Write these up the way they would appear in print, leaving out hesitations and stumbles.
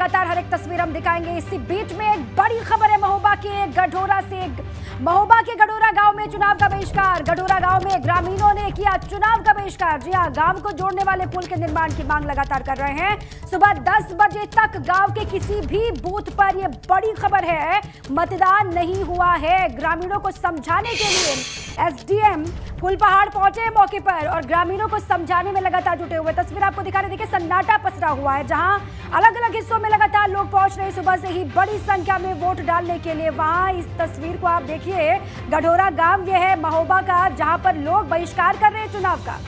लगातार हर एक तस्वीर हम दिखाएंगे। इसी बीच में एक बड़ी खबर है महोबा के गढोरा से। महोबा के गढोरा गांव में चुनाव का बहिष्कार। गढोरा गांव में ग्रामीणों ने किया चुनाव का बहिष्कार। जी हां, गांव को जोड़ने वाले पुल के निर्माण की मांग लगातार कर रहे हैं। सुबह 10 बजे तक गांव के किसी भी बूथ पर यह बड़ी खबर है, मतदान नहीं हुआ है। ग्रामीणों को समझाने के लिए एसडीएम फुलपहाड़ पहुंचे मौके पर और ग्रामीणों को समझाने में लगातार जुटे हुए। तस्वीर आपको दिखा रहे, देखिए सन्नाटा पसरा हुआ है, जहां अलग अलग हिस्सों में लगातार लोग पहुंच रहे हैं सुबह से ही बड़ी संख्या में वोट डालने के लिए। वहां इस तस्वीर को आप देखिए, गढोरा गांव यह है महोबा का, जहां पर लोग बहिष्कार कर रहे हैं चुनाव का।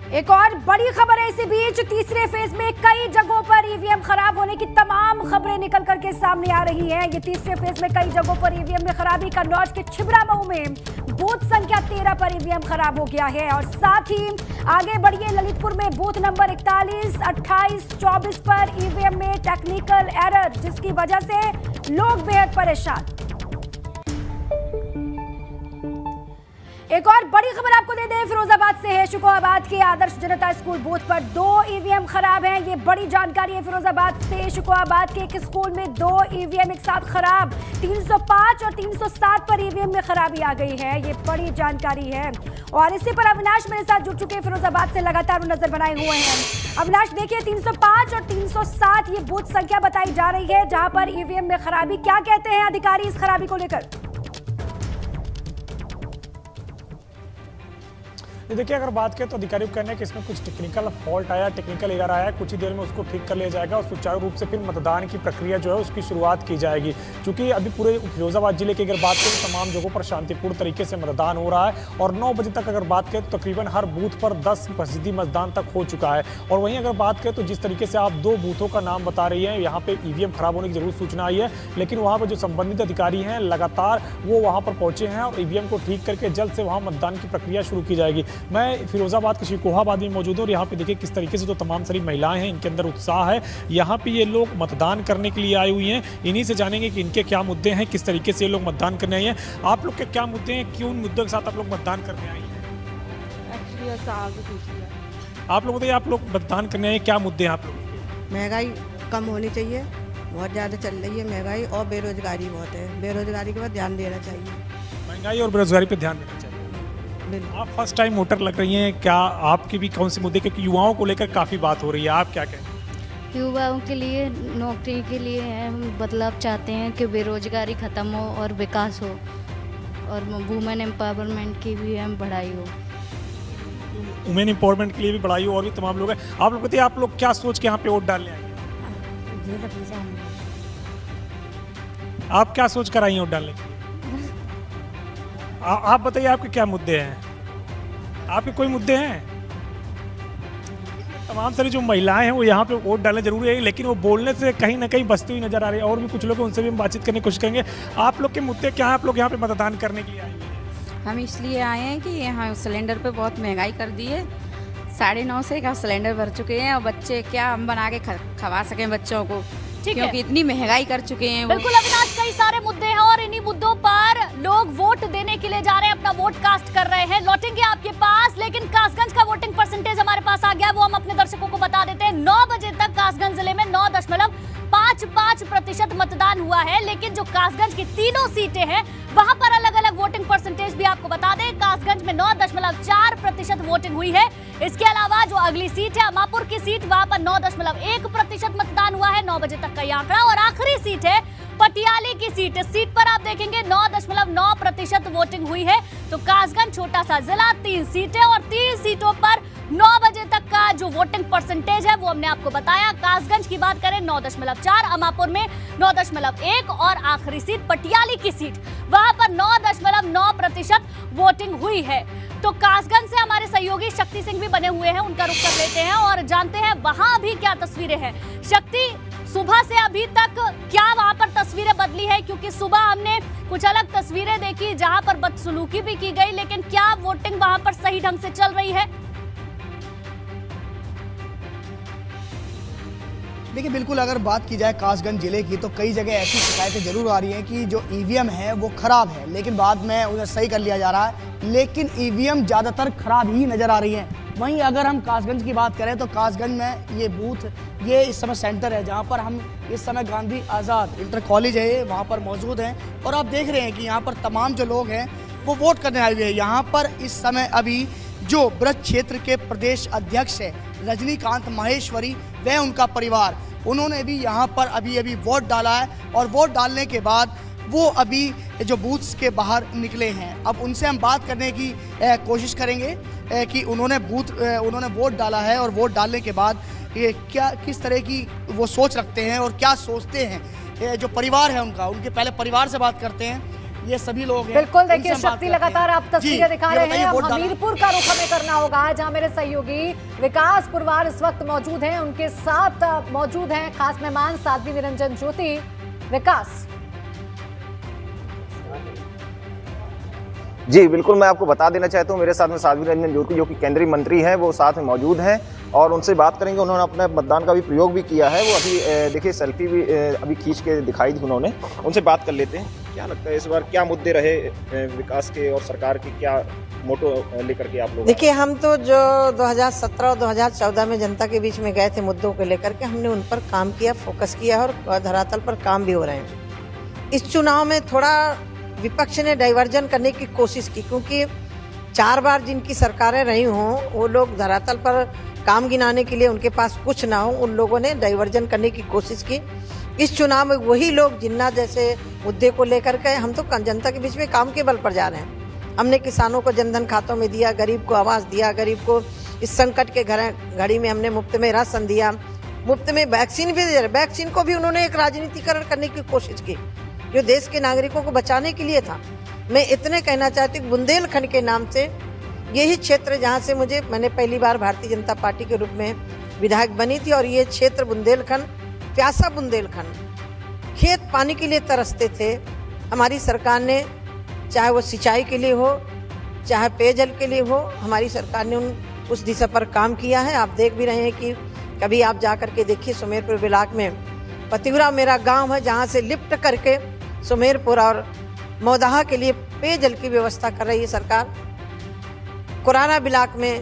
एक और बड़ी खबर है इसी बीच, तीसरे फेज में कई जगहों पर ईवीएम खराब होने की तमाम खबरें निकल करके सामने आ रही हैं। ये तीसरे फेज में कई जगहों पर ईवीएम में खराबी। कन्नौज के छिबरामऊ में बूथ संख्या 13 पर ईवीएम खराब हो गया है। और साथ ही आगे बढ़िए, ललितपुर में बूथ नंबर 41, 28, 24 पर ईवीएम में टेक्निकल एरर, जिसकी वजह से लोग बेहद परेशान। एक और बड़ी खबर आपको दे दें, फिरोजाबाद से है। शुकोहाबाद के आदर्श जनता स्कूल बूथ पर 2 ईवीएम खराब हैं। ये बड़ी जानकारी है फिरोजाबाद से। शुकोहाबाद के एक स्कूल में 2 ईवीएम एक साथ खराब। 305 और 307 पर ईवीएम में खराबी आ गई है। ये बड़ी जानकारी है। और इसी पर अविनाश मेरे साथ जुड़ चुके हैं फिरोजाबाद से, लगातार वो नजर बनाए हुए हैं। अविनाश, देखिए 305 और 307 ये बूथ संख्या बताई जा रही है जहां पर ईवीएम में खराबी। क्या कहते हैं अधिकारी इस खराबी को लेकर? देखिए, अगर बात करें तो अधिकारियों का कहना है कि इसमें कुछ टेक्निकल फॉल्ट आया, टेक्निकल एरर आया है। कुछ ही देर में उसको ठीक कर लिया जाएगा और सुचारू रूप से फिर मतदान की प्रक्रिया जो है उसकी शुरुआत की जाएगी। क्योंकि अभी पूरे फिरोजाबाद जिले की अगर बात करें तो तमाम जगहों पर शांतिपूर्ण तरीके से मतदान हो रहा है और 9 बजे तक अगर बात करें तो तकरीबन हर बूथ पर 10% मतदान तक हो चुका है। और वहीं अगर बात करें तो जिस तरीके से आप 2 बूथों का नाम बता रही हैं, यहाँ पे ईवीएम खराब होने की जरूर सूचना आई है, लेकिन वहाँ पर जो संबंधित अधिकारी हैं लगातार वो वहाँ पर पहुंचे हैं और ईवीएम को ठीक करके जल्द से वहाँ मतदान की प्रक्रिया शुरू की जाएगी। मैं फिरोजाबाद के शुकोहाबाद में मौजूद हूँ और यहाँ पे देखिए किस तरीके से जो तमाम सारी महिलाएं हैं, इनके अंदर उत्साह है। यहाँ पे ये लोग मतदान करने के लिए आई हुई हैं। इन्हीं से जानेंगे कि इनके क्या मुद्दे हैं, किस तरीके से ये लोग मतदान करने आई हैं। आप लोग के क्या मुद्दे हैं, क्यों उन मुद्दों के साथ आप लोग मतदान करने आई हैं? आप लोग बताइए, आप लोग मतदान करने आए, क्या मुद्दे हैं आप लोग? महंगाई कम होनी चाहिए, बहुत ज़्यादा चल रही है महंगाई, और बेरोजगारी बहुत है। बेरोजगारी के बाद ध्यान देना चाहिए। महंगाई और बेरोजगारी पर ध्यान देना चाहिए। आप फर्स्ट टाइम वोटर लग रही हैं, क्या आपकी भी कौन से मुद्दे, क्योंकि युवाओं को लेकर काफ़ी बात हो रही है, आप क्या कहें? युवाओं के लिए नौकरी के लिए हम बदलाव चाहते हैं कि बेरोजगारी ख़त्म हो और विकास हो और वुमेन एम्पावरमेंट की भी हम बढ़ाई हो। वुमेन एम्पावरमेंट के लिए भी बढ़ाई हो और भी तमाम लोग हैं। आप लोग बताइए, आप लोग क्या सोच के यहाँ पे वोट डालने आए? आप क्या सोच कर आई हैं वोट डालने के लिए? आप बताइए, आपके क्या मुद्दे हैं? आपके कोई मुद्दे हैं? तमाम सारी जो महिलाएं हैं वो यहाँ पे वोट डालना जरूरी है, लेकिन वो बोलने से कहीं ना कहीं बचती हुई नजर आ रही है। और भी कुछ लोग हैं, उनसे भी हम बातचीत करने की कोशिश करेंगे। आप लोग के मुद्दे क्या हैं? आप लोग यहाँ पे मतदान करने के लिए आए हैं? हम इसलिए आए हैं कि यहाँ सिलेंडर पे बहुत महंगाई कर दी है। 9.5 से का सिलेंडर भर चुके हैं और बच्चे क्या हम बना के खवा सकें बच्चों को, क्योंकि इतनी महंगाई कर चुके हैं। बिल्कुल अविनाश, कई सारे मुद्दे हैं और इन्हीं मुद्दों पर लोग वोट देने के लिए जा रहे हैं, अपना वोट कास्ट कर रहे हैं। लौटेंगे आपके पास, लेकिन कासगंज का वोटिंग परसेंटेज हमारे पास आ गया, वो हम अपने दर्शकों को बता देते हैं। 9 बजे तक कासगंज जिले में 9.55% मतदान हुआ है। लेकिन जो कासगंज की तीनों सीटें हैं वहां पर अलग अलग वोटिंग परसेंटेज भी आपको बता दें। कासगंज में 9.4% वोटिंग हुई है। इसके अलावा जो अगली सीट है अमापुर की सीट, वहां पर 9.1% मतदान हुआ है। 9 बजे तक का ये आंकड़ा। और आखिरी सीट है पटियाली की सीट। इस सीट पर आप देखेंगे 9.9% वोटिंग हुई है। तो कासगंज छोटा सा जिला, 3 सीटें और 3 सीटों पर 9 बजे तक का जो वोटिंग परसेंटेज है वो हमने आपको बताया। कासगंज की बात करें 9.4, अमापुर में 9.1 और आखिरी सीट पटियाली की सीट, वहां पर 9.9% वोटिंग हुई है। तो कासगंज से हमारे सहयोगी शक्ति सिंह भी बने हुए हैं, उनका रुख कर लेते हैं और जानते हैं वहां अभी क्या तस्वीरें हैं। शक्ति, सुबह से अभी तक क्या वहां पर तस्वीरें बदली है? क्योंकि सुबह हमने कुछ अलग तस्वीरें देखी जहां पर बदसलूकी भी की गई, लेकिन क्या वोटिंग वहां पर सही ढंग से चल रही है? देखिए, बिल्कुल अगर बात की जाए कासगंज जिले की तो कई जगह ऐसी शिकायतें जरूर आ रही हैं कि जो ईवीएम है वो खराब है, लेकिन बाद में उन्हें सही कर लिया जा रहा है। लेकिन ईवीएम ज़्यादातर खराब ही नज़र आ रही हैं। वहीं अगर हम कासगंज की बात करें तो कासगंज में ये बूथ, ये इस समय सेंटर है जहाँ पर हम इस समय गांधी आज़ाद इंटर कॉलेज है वहाँ पर मौजूद हैं। और आप देख रहे हैं कि यहाँ पर तमाम जो लोग हैं वो वोट करने आए हुए हैं। यहाँ पर इस समय अभी जो ब्रज क्षेत्र के प्रदेश अध्यक्ष है रजनीकांत माहेश्वरी, वह उनका परिवार, उन्होंने भी यहाँ पर अभी वोट डाला है। और वोट डालने के बाद वो अभी जो बूथ्स के बाहर निकले हैं। अब उनसे हम बात करने की कोशिश करेंगे कि उन्होंने वोट डाला है और वोट डालने के बाद ये किस तरह की वो सोच रखते हैं और क्या सोचते हैं। जो परिवार है उनका, उनके पहले परिवार से बात करते हैं। ये सभी लोग हैं। बिल्कुल, देखिए शक्ति लगातार आप तस्वीरें दिखा रहे हैं। अब हमीरपुर का रुख हमें करना होगा, जहां मेरे सहयोगी विकास पुरवार इस वक्त मौजूद हैं। उनके साथ मौजूद हैं खास मेहमान साध्वी निरंजन ज्योति। विकास जी बिल्कुल, मैं आपको बता देना चाहता हूँ, मेरे साथ में साध्वी निरंजन ज्योति जो कि केंद्रीय मंत्री हैं, वो साथ में मौजूद हैं और उनसे बात करेंगे। उन्होंने अपने मतदान का भी प्रयोग भी किया है। वो अभी देखिए सेल्फी भी अभी खींच के दिखाई दी उन्होंने। उनसे बात कर लेते हैं। क्या लगता है इस बार क्या मुद्दे रहे विकास के और सरकार के, क्या मोटो लेकर के आप लोग? देखिए, हम तो जो 2017 और 2014 में जनता के बीच में गए थे मुद्दों को लेकर के, हमने उन पर काम किया, फोकस किया और धरातल पर काम भी हो रहे हैं। इस चुनाव में थोड़ा विपक्ष ने डाइवर्जन करने की कोशिश की, क्योंकि 4 बार जिनकी सरकारें रही हों वो लोग धरातल पर काम गिनाने के लिए उनके पास कुछ ना हो, उन लोगों ने डाइवर्जन करने की कोशिश की। इस चुनाव में वही लोग जिन्ना जैसे मुद्दे को लेकर के, हम तो जनता के बीच में काम के बल पर जा रहे हैं। हमने किसानों को जनधन खातों में दिया, गरीब को आवास दिया, गरीब को इस संकट के घड़ी में हमने मुफ्त में राशन दिया, मुफ्त में वैक्सीन भी दिया। वैक्सीन को भी उन्होंने एक राजनीतिकरण करने की कोशिश की जो देश के नागरिकों को बचाने के लिए था। मैं इतने कहना चाहती हूँ, बुंदेलखंड के नाम से यही क्षेत्र जहाँ से मैंने पहली बार भारतीय जनता पार्टी के रूप में विधायक बनी थी, और ये क्षेत्र बुंदेलखंड, प्यासा बुंदेलखंड, खेत पानी के लिए तरसते थे। हमारी सरकार ने, चाहे वो सिंचाई के लिए हो, चाहे पेयजल के लिए हो, हमारी सरकार ने उस दिशा पर काम किया है। आप देख भी रहे हैं कि कभी आप जा करके देखिए, सुमेरपुर ब्लॉक में पतिगुरा मेरा गांव है, जहां से लिफ्ट करके सुमेरपुर और मौदाहा के लिए पेयजल की व्यवस्था कर रही है सरकार। कुरारा ब्लॉक में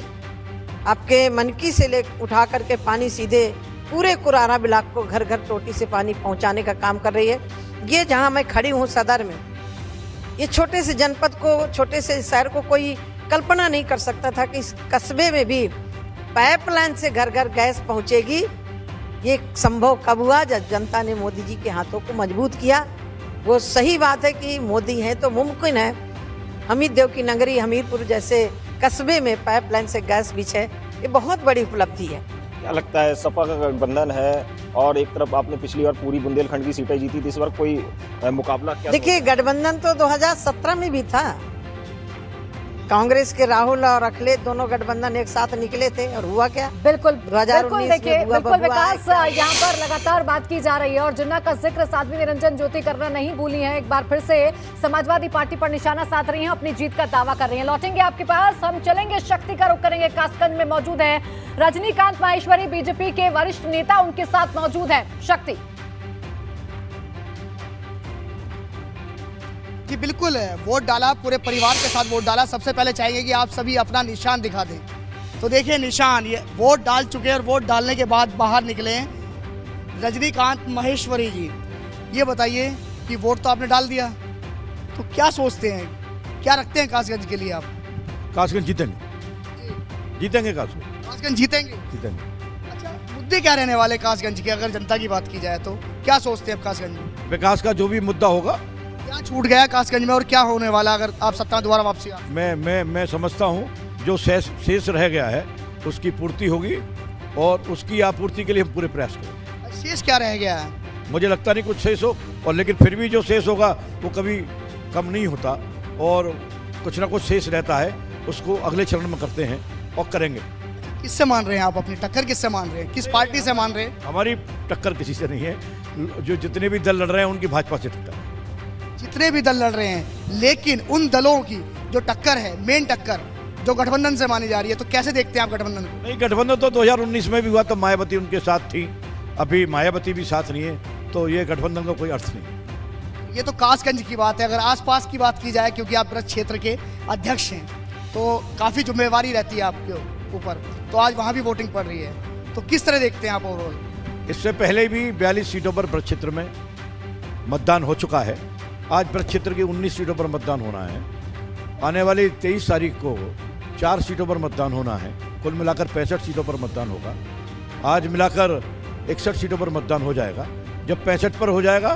आपके मनकी से ले उठा करके पानी सीधे पूरे कुरारा ब्लॉक को घर घर टोटी से पानी पहुंचाने का काम कर रही है। ये जहां मैं खड़ी हूं सदर में, ये छोटे से जनपद को, छोटे से शहर को कोई कल्पना नहीं कर सकता था कि इस कस्बे में भी पाइपलाइन से घर घर गैस पहुंचेगी। ये संभव कब हुआ? जब जनता ने मोदी जी के हाथों को मजबूत किया। वो सही बात है कि मोदी हैं तो मुमकिन है। हमीद देव की नगरी हमीरपुर जैसे कस्बे में पाइपलाइन से गैस बिछे, ये बहुत बड़ी उपलब्धि है। क्या लगता है, सपा का गठबंधन है और एक तरफ आपने पिछली बार पूरी बुंदेलखंड की सीटें जीती थी, इस बार कोई मुकाबला क्या? देखिए, गठबंधन तो 2017 में भी था। कांग्रेस के राहुल और अखिलेश दोनों गठबंधन एक साथ निकले थे, और हुआ क्या? बिल्कुल 2019 देखिए, बिल्कुल विकास, में यहाँ पर लगातार बात की जा रही है और जिन्ना का जिक्र साध्वी निरंजन ज्योति करना नहीं भूली है। एक बार फिर से समाजवादी पार्टी पर निशाना साध रही हैं, अपनी जीत का दावा कर रही हैं। लौटेंगे आपके पास, हम चलेंगे शक्ति का रुख करेंगे। कासगंज में मौजूद है रजनीकांत माहेश्वरी, बीजेपी के वरिष्ठ नेता, उनके साथ मौजूद है शक्ति। जी बिल्कुल, वोट डाला, पूरे परिवार के साथ वोट डाला। सबसे पहले चाहिए कि आप सभी अपना निशान दिखा दें। तो देखिए निशान, ये वोट डाल चुके हैं और वोट डालने के बाद बाहर निकले हैं रजनीकांत माहेश्वरी जी। ये बताइए कि वोट तो आपने डाल दिया, तो क्या सोचते हैं, क्या रखते हैं कासगंज के लिए आप? कासगंज जीतेंगे, जीतेंगे कासगंज जीतेंगे। अच्छा, मुद्दे क्या रहने वाले कासगंज के, अगर जनता की बात की जाए तो क्या सोचते हैं आप कासगंज में? विकास का जो भी मुद्दा होगा। क्या छूट गया कासगंज में और क्या होने वाला अगर आप सत्ता में दोबारा वापसी? मैं समझता हूँ जो शेष रह गया है उसकी पूर्ति होगी और उसकी आपूर्ति के लिए हम पूरे प्रयास करेंगे। शेष क्या रह गया है? मुझे लगता नहीं कुछ शेष हो, और लेकिन फिर भी जो शेष होगा वो कभी कम नहीं होता और कुछ ना कुछ शेष रहता है, उसको अगले चरण में करते हैं और करेंगे। किससे मान रहे हैं आप? अपनी टक्कर किससे मान रहे हैं? किस पार्टी से मान रहे हैं? हमारी टक्कर किसी से नहीं है। जो जितने भी दल लड़ रहे हैं उनकी भाजपा से टक्कर है। जितने भी दल लड़ रहे हैं, लेकिन उन दलों की जो टक्कर है, मेन टक्कर जो गठबंधन से मानी जा रही है, तो कैसे देखते हैं आप गठबंधन को? नहीं, गठबंधन तो 2019 में भी हुआ, तो मायावती उनके साथ थी, अभी मायावती भी साथ नहीं है, तो ये गठबंधन का कोई अर्थ नहीं। ये तो कासगंज की बात है। अगर आसपास की बात की जाए, क्योंकि आप ब्रज क्षेत्र के अध्यक्ष हैं, तो काफ़ी जिम्मेवारी रहती है आपको। ऊपर, तो आज वहाँ भी वोटिंग पड़ रही है। तो किस तरह देखते हैं आप ओवरऑल? इससे पहले भी 42 सीटों पर ब्रज क्षेत्र में मतदान हो चुका है। आज ब्रज क्षेत्र की 19 सीटों पर मतदान होना है। आने वाली 23 तारीख को 4 सीटों पर मतदान होना है। कुल मिलाकर 65 सीटों पर मतदान होगा। आज मिलाकर 61 सीटों पर मतदान हो जाएगा। जब 65 पर हो जाएगा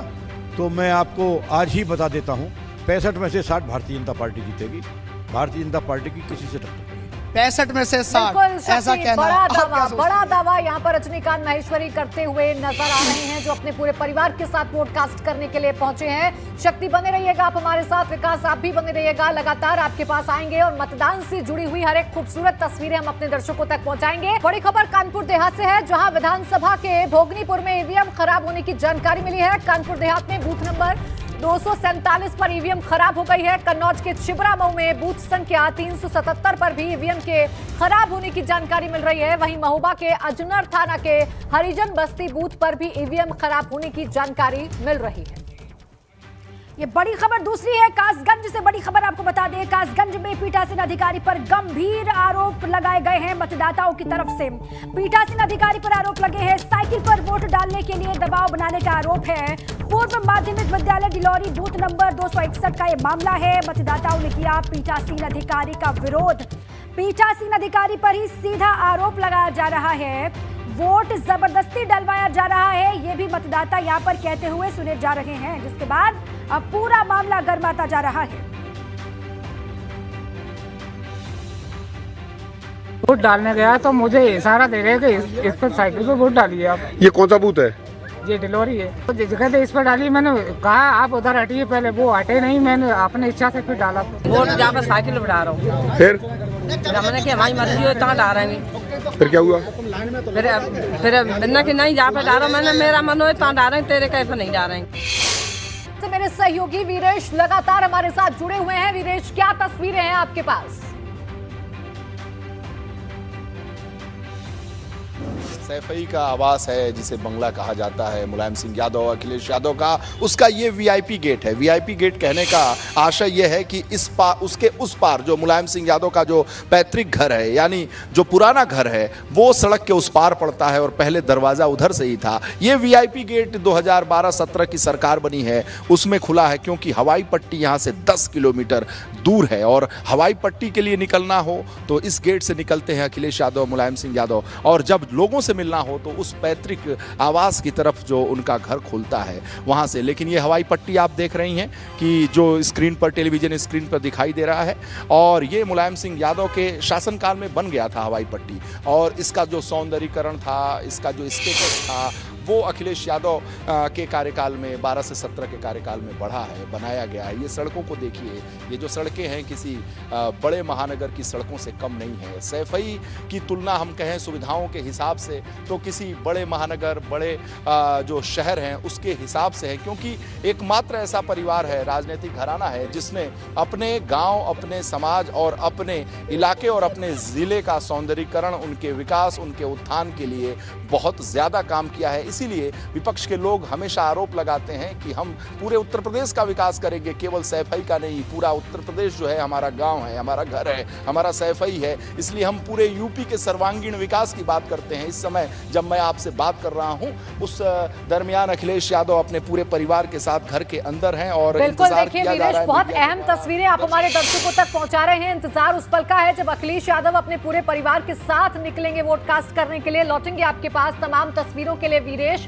तो मैं आपको आज ही बता देता हूँ, 65 में से 60 भारतीय जनता पार्टी जीतेगी। भारतीय जनता पार्टी की किसी से टक्कर नहीं। 65 में से 60, ऐसा कहना है। बड़ा दावा यहाँ पर रजनीकांत माहेश्वरी करते हुए नजर आ रहे हैं, जो अपने पूरे परिवार के साथ वोट कास्ट करने के लिए पहुंचे हैं। शक्ति बने रहिएगा आप हमारे साथ, विकास आप भी बने रहिएगा, लगातार आपके पास आएंगे और मतदान से जुड़ी हुई हर एक खूबसूरत तस्वीरें हम अपने दर्शकों तक पहुंचाएंगे। बड़ी खबर कानपुर देहात से है, जहां विधानसभा के भोगनीपुर में ईवीएम खराब होने की जानकारी मिली है। कानपुर देहात में बूथ नंबर 247 पर ईवीएम खराब हो गई है। कन्नौज के छिबरा मऊ में बूथ संख्या 377 पर भी ईवीएम के खराब होने की जानकारी मिल रही है। वहीं महोबा के अजनर थाना के हरिजन बस्ती बूथ पर भी ईवीएम खराब होने की जानकारी मिल रही है। ये बड़ी खबर दूसरी है, कासगंज से बड़ी खबर आपको बता दें। कासगंज में पीठासीन अधिकारी पर गंभीर आरोप लगाए गए हैं मतदाताओं की तरफ से। पीठासीन अधिकारी पर आरोप लगे हैं, साइकिल पर वोट डालने के लिए दबाव बनाने का आरोप है। पूर्व माध्यमिक विद्यालय डिलौरी बूथ नंबर 261 का ये मामला है। मतदाताओं ने किया पीठासीन अधिकारी का विरोध। पीठासीन अधिकारी पर ही सीधा आरोप लगाया जा रहा है, वोट जबरदस्ती डलवाया जा रहा है, ये भी मतदाता यहाँ पर कहते हुए सुने जा रहे हैं, जिसके बाद अब पूरा मामला गर्माता जा रहा है। वोट डालने गया तो मुझे इशारा दे रहे हैं कि इस पर साइकिल पे वोट डालिए आप। ये कौन सा बूथ है? ये डिलोरी है। तो जगह से इस पर डाली, मैंने कहा आप उधर हटिए, पहले वो हटे नहीं, मैंने अपने इच्छा से फिर डाला वोट। जहाँ पर साइकिल पे डाल रहा हूँ, फिर हमने कि हमारी मर्जी हो तहाँ डाल रहे हैं। फिर क्या हुआ? फिर बिना कि नहीं जहाँ पे डाल रहा मैंने, मेरा मन हो तहाँ डाल रहे हैं, तेरे कैसे नहीं डाल रहे हैं। तो मेरे सहयोगी वीरेश लगातार हमारे साथ जुड़े हुए हैं। वीरेश, क्या तस्वीरें हैं आपके पास? सैफई का आवास है, जिसे बंगला कहा जाता है मुलायम सिंह यादव, अखिलेश यादव का, उसका ये वीआईपी गेट है। वीआईपी गेट कहने का आशय ये है कि इस पार, उसके उस पार जो मुलायम सिंह यादव का जो पैतृक घर है, यानी जो पुराना घर है, वो सड़क के उस पार पड़ता है और पहले दरवाज़ा उधर से ही था। ये वीआईपी गेट 2012-17 की सरकार बनी है उसमें खुला है, क्योंकि हवाई पट्टी यहाँ से 10 किलोमीटर दूर है और हवाई पट्टी के लिए निकलना हो तो इस गेट से निकलते हैं अखिलेश यादव, मुलायम सिंह यादव, और जब लोगों से मिलना हो तो उस पैतृक आवास की तरफ जो उनका घर खुलता है वहां से। लेकिन ये हवाई पट्टी आप देख रही हैं कि जो स्क्रीन पर, टेलीविजन स्क्रीन पर दिखाई दे रहा है, और ये मुलायम सिंह यादव के शासनकाल में बन गया था हवाई पट्टी, और इसका जो सौंदर्यीकरण था, इसका जो स्टेटस था, वो अखिलेश यादव के कार्यकाल में 12 से 17 के कार्यकाल में बढ़ा है, बनाया गया है। ये सड़कों को देखिए, ये जो सड़कें हैं किसी बड़े महानगर की सड़कों से कम नहीं है। सैफई की तुलना हम कहें सुविधाओं के हिसाब से तो किसी बड़े महानगर, बड़े जो शहर हैं उसके हिसाब से है, क्योंकि एकमात्र ऐसा परिवार है, राजनीतिक घराना है, जिसने अपने गांव, अपने समाज और अपने इलाके और अपने ज़िले का सौंदर्यीकरण, उनके विकास, उनके उत्थान के लिए बहुत ज़्यादा काम किया है। इसीलिए विपक्ष के लोग हमेशा आरोप लगाते हैं कि हम पूरे उत्तर प्रदेश का विकास करेंगे, केवल सैफई का नहीं। पूरा उत्तर प्रदेश जो है हमारा गांव है, हमारा घर है, हमारा सैफई है, इसलिए हम पूरे यूपी के सर्वांगीण विकास की बात करते हैं। इस समय जब मैं आपसे बात कर रहा हूं, उस दरमियान अखिलेश यादव अपने पूरे परिवार के साथ घर के अंदर हैं और इंतजार किया जा रहा है। बहुत अहम तस्वीरें आप हमारे दर्शकों तक पहुंचा रहे हैं। इंतजार उस पल का है जब अखिलेश यादव अपने पूरे परिवार के साथ निकलेंगे वोट कास्ट करने के लिए। लौटेंगे आपके पास तमाम तस्वीरों के लिए वीरेश।